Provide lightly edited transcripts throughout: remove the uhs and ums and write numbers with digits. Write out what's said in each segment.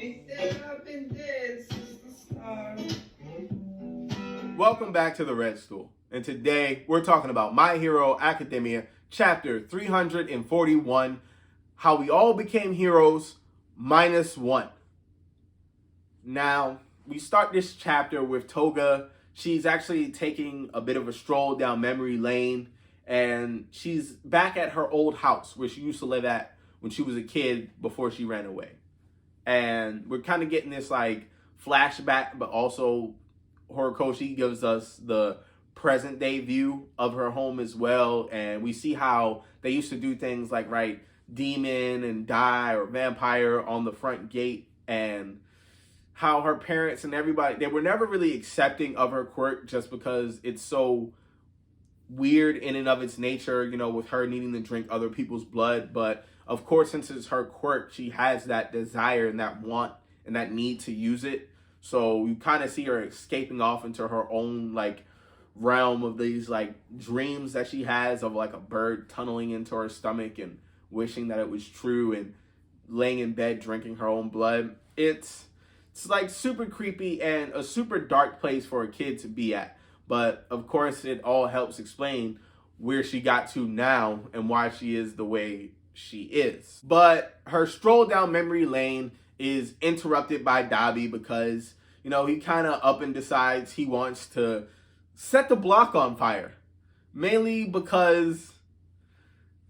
They said I've been dead since the start. Welcome back to the Red Stool. And today we're talking about My Hero Academia, chapter 341, How We All Became Heroes, -1. Now, we start this chapter with Toga. She's actually taking a bit of a stroll down memory lane, and she's back at her old house where she used to live at when she was a kid before she ran away. And we're kind of getting this like flashback, but also Horikoshi gives us the present day view of her home as well. And we see how they used to do things like write demon and die or vampire on the front gate, and how her parents and everybody, they were never really accepting of her quirk just because it's so weird in and of its nature, you know, with her needing to drink other people's blood. But of course, since it's her quirk, she has that desire and that want and that need to use it. So you kind of see her escaping off into her own like realm of these like dreams that she has of like a bird tunneling into her stomach and wishing that it was true, and laying in bed drinking her own blood. It's like super creepy and a super dark place for a kid to be at. But of course, it all helps explain where she got to now and why she is the way she is. But her stroll down memory lane is interrupted by Dabi because, you know, he kind of up and decides he wants to set the block on fire. Mainly because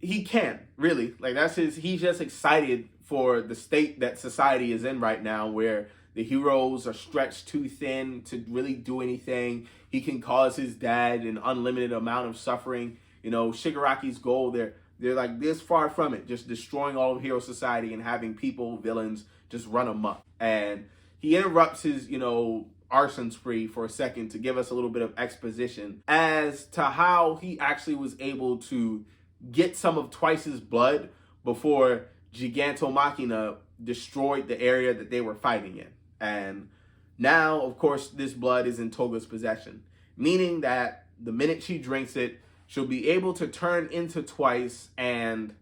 he can, really. Like, he's just excited for the state that society is in right now, where the heroes are stretched too thin to really do anything. He can cause his dad an unlimited amount of suffering. You know, Shigaraki's goal, they're like this far from it, just destroying all of hero society and having people, villains, just run amok. And he interrupts his, you know, arson spree for a second to give us a little bit of exposition as to how he actually was able to get some of Twice's blood before Gigantomachina destroyed the area that they were fighting in. And now, of course, this blood is in Toga's possession, meaning that the minute she drinks it, she'll be able to turn into Twice and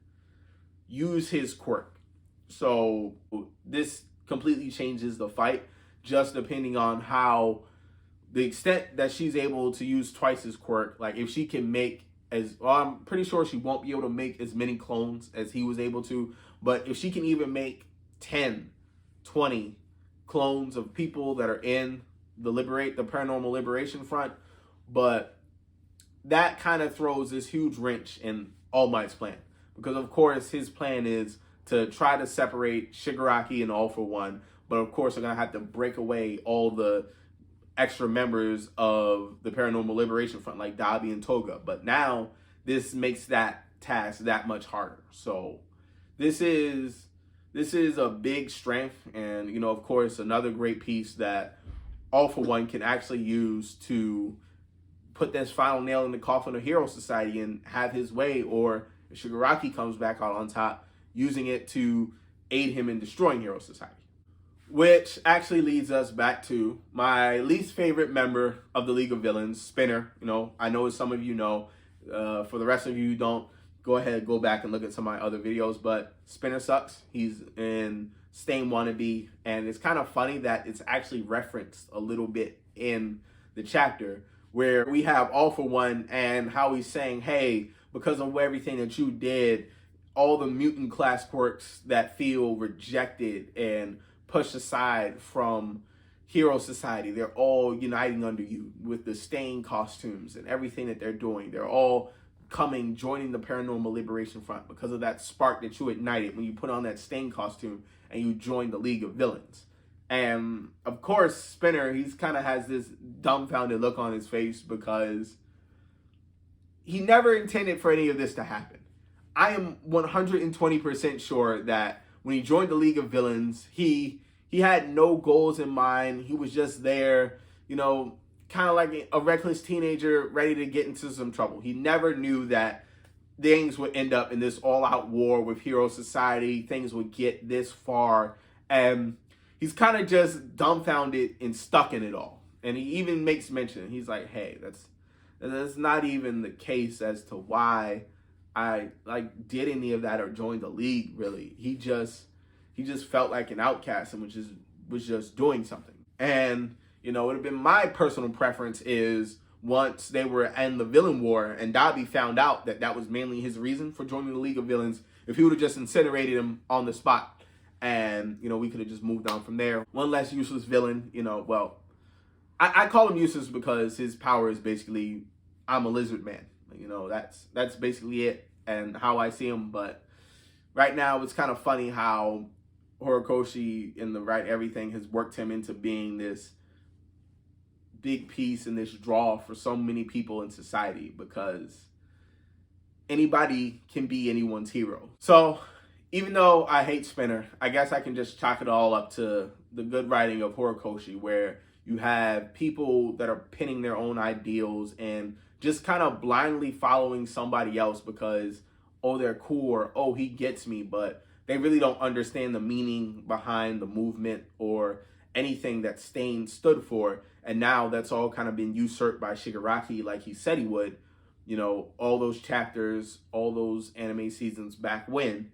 use his quirk. So this completely changes the fight, just depending on how the extent that she's able to use Twice's quirk. Like, if she can make I'm pretty sure she won't be able to make as many clones as he was able to, but if she can even make 10, 20 clones of people that are in the Paranormal Liberation Front, but that kind of throws this huge wrench in All Might's plan. Because, of course, his plan is to try to separate Shigaraki and All for One, but, of course, they're going to have to break away all the extra members of the Paranormal Liberation Front, like Dabi and Toga. But now, this makes that task that much harder. So, this is a big strength, and, you know, of course, another great piece that All for One can actually use to put this final nail in the coffin of Hero Society and have his way, or if Shigaraki comes back out on top, using it to aid him in destroying Hero Society. Which actually leads us back to my least favorite member of the League of Villains, Spinner. You know, I know as some of you know. For the rest of you who don't, go ahead, go back and look at some of my other videos. But Spinner sucks. He's in Stain Wannabe. And it's kind of funny that it's actually referenced a little bit in the chapter, where we have All for One and how he's saying, hey, because of everything that you did, all the mutant class quirks that feel rejected and pushed aside from Hero Society, they're all uniting under you with the Stain costumes and everything that they're doing. They're all joining the Paranormal Liberation Front because of that spark that you ignited when you put on that Stain costume and you joined the League of Villains. And of course, Spinner, he's kind of has this dumbfounded look on his face because he never intended for any of this to happen. I am 120% sure that when he joined the League of Villains, he had no goals in mind. He was just there, you know, kind of like a reckless teenager ready to get into some trouble. He never knew that things would end up in this all-out war with Hero Society. Things would get this far. And he's kind of just dumbfounded and stuck in it all. And he even makes mention, he's like, hey, that's not even the case as to why I did any of that or joined the league, really. he just felt like an outcast and was just doing something. And you know, it would have been my personal preference is once they were in the villain war and Dobby found out that that was mainly his reason for joining the League of Villains, if he would have just incinerated him on the spot, and you know, we could have just moved on from there. One less useless villain. You know, well, I call him useless because his power is basically I'm a lizard man. You know, that's basically it and how I see him. But right now, it's kind of funny how Horikoshi in the Right Everything has worked him into being this big piece and this draw for so many people in society, because anybody can be anyone's hero. So even though I hate Spinner, I guess I can just chalk it all up to the good writing of Horikoshi, where you have people that are pinning their own ideals and just kind of blindly following somebody else because, oh, they're cool, or, oh, he gets me, but they really don't understand the meaning behind the movement or anything that Stain stood for. And now that's all kind of been usurped by Shigaraki like he said he would. You know, all those chapters, all those anime seasons back when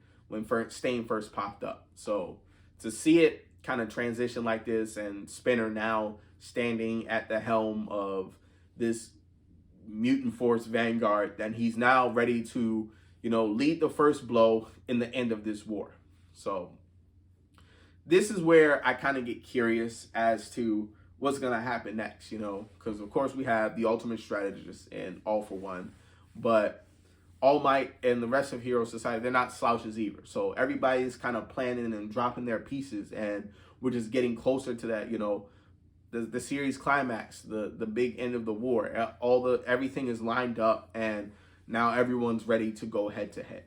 Stain first popped up. So to see it kind of transition like this, and Spinner now standing at the helm of this mutant force vanguard, then he's now ready to, you know, lead the first blow in the end of this war. So this is where I kind of get curious as to what's going to happen next, you know, because of course we have the ultimate strategist in All for One, but All Might and the rest of Hero Society, they're not slouches either. So everybody's kind of planning and dropping their pieces, and we're just getting closer to that, you know, the series climax, the big end of the war. Everything is lined up, and now everyone's ready to go head to head.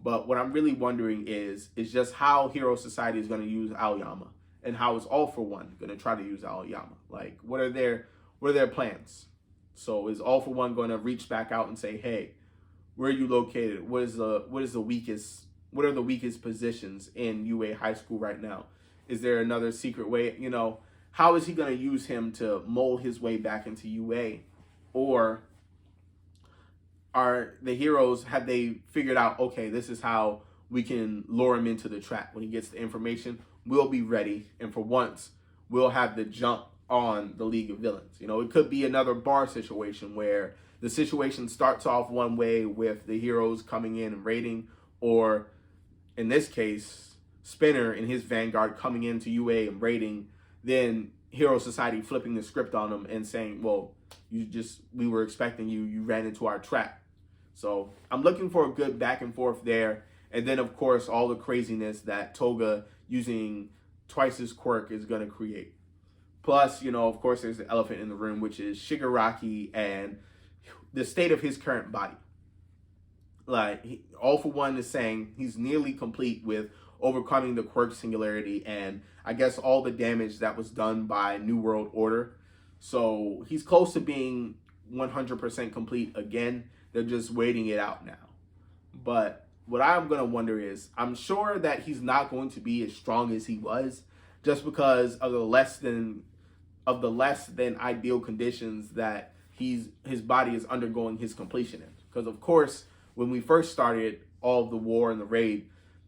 But what I'm really wondering is just how Hero Society is going to use Aoyama, and how is All for One going to try to use Aoyama. Like, what are their plans? So is All for One going to reach back out and say, hey, where are you located? What are the weakest positions in UA High School right now? Is there another secret way? You know, how is he going to use him to mold his way back into UA? Or are the heroes, have they figured out, okay, this is how we can lure him into the trap? When he gets the information, we'll be ready. And for once, we'll have the jump on the League of Villains. You know, it could be another bar situation where the situation starts off one way with the heroes coming in and raiding, or in this case, Spinner and his vanguard coming into UA and raiding, then Hero Society flipping the script on them and saying, well, we were expecting you, you ran into our trap. So I'm looking for a good back and forth there. And then, of course, all the craziness that Toga using Twice's quirk is going to create. Plus, you know, of course, there's the elephant in the room, which is Shigaraki and the state of his current body. Like, All for One is saying he's nearly complete with overcoming the quirk singularity and I guess all the damage that was done by New World Order. So he's close to being 100% complete again. They're just waiting it out now. But what I'm going to wonder is, I'm sure that he's not going to be as strong as he was just because of the less than ideal conditions that his body is undergoing his completion in. Because of course, when we first started all of the war and the raid,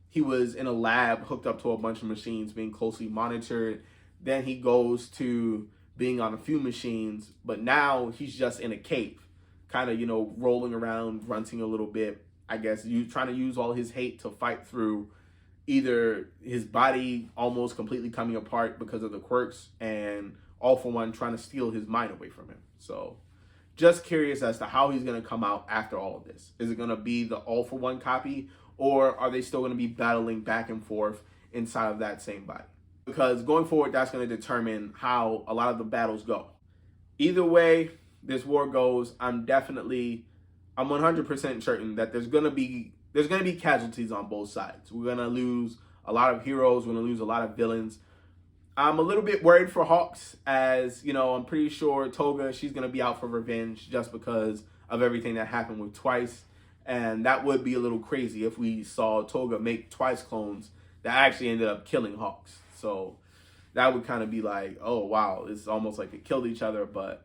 he was in a lab hooked up to a bunch of machines being closely monitored. Then he goes to being on a few machines, but now he's just in a cave, kind of, you know, rolling around, grunting a little bit. I guess trying to use all his hate to fight through either his body almost completely coming apart because of the quirks, and All for One trying to steal his mind away from him. So just curious as to how he's going to come out after all of this. Is it going to be the All for One copy, or are they still going to be battling back and forth inside of that same body? Because going forward, that's going to determine how a lot of the battles go. Either way this war goes, I'm 100% certain that there's going to be casualties on both sides. We're going to lose a lot of heroes. We're going to lose a lot of villains. I'm a little bit worried for Hawks, as, you know, I'm pretty sure Toga, she's going to be out for revenge just because of everything that happened with Twice. And that would be a little crazy if we saw Toga make Twice clones that actually ended up killing Hawks. So that would kind of be like, oh, wow, it's almost like they killed each other. But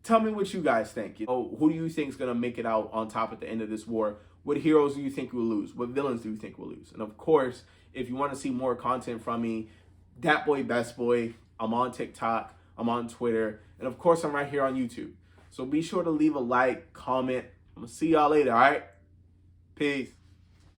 tell me what you guys think. You know, who do you think is going to make it out on top at the end of this war? What heroes do you think will lose? What villains do you think will lose? And of course, if you want to see more content from me, Dat Boy Best Boy. I'm on TikTok. I'm on Twitter. And of course, I'm right here on YouTube. So be sure to leave a like, comment. I'm going to see y'all later, all right? Peace.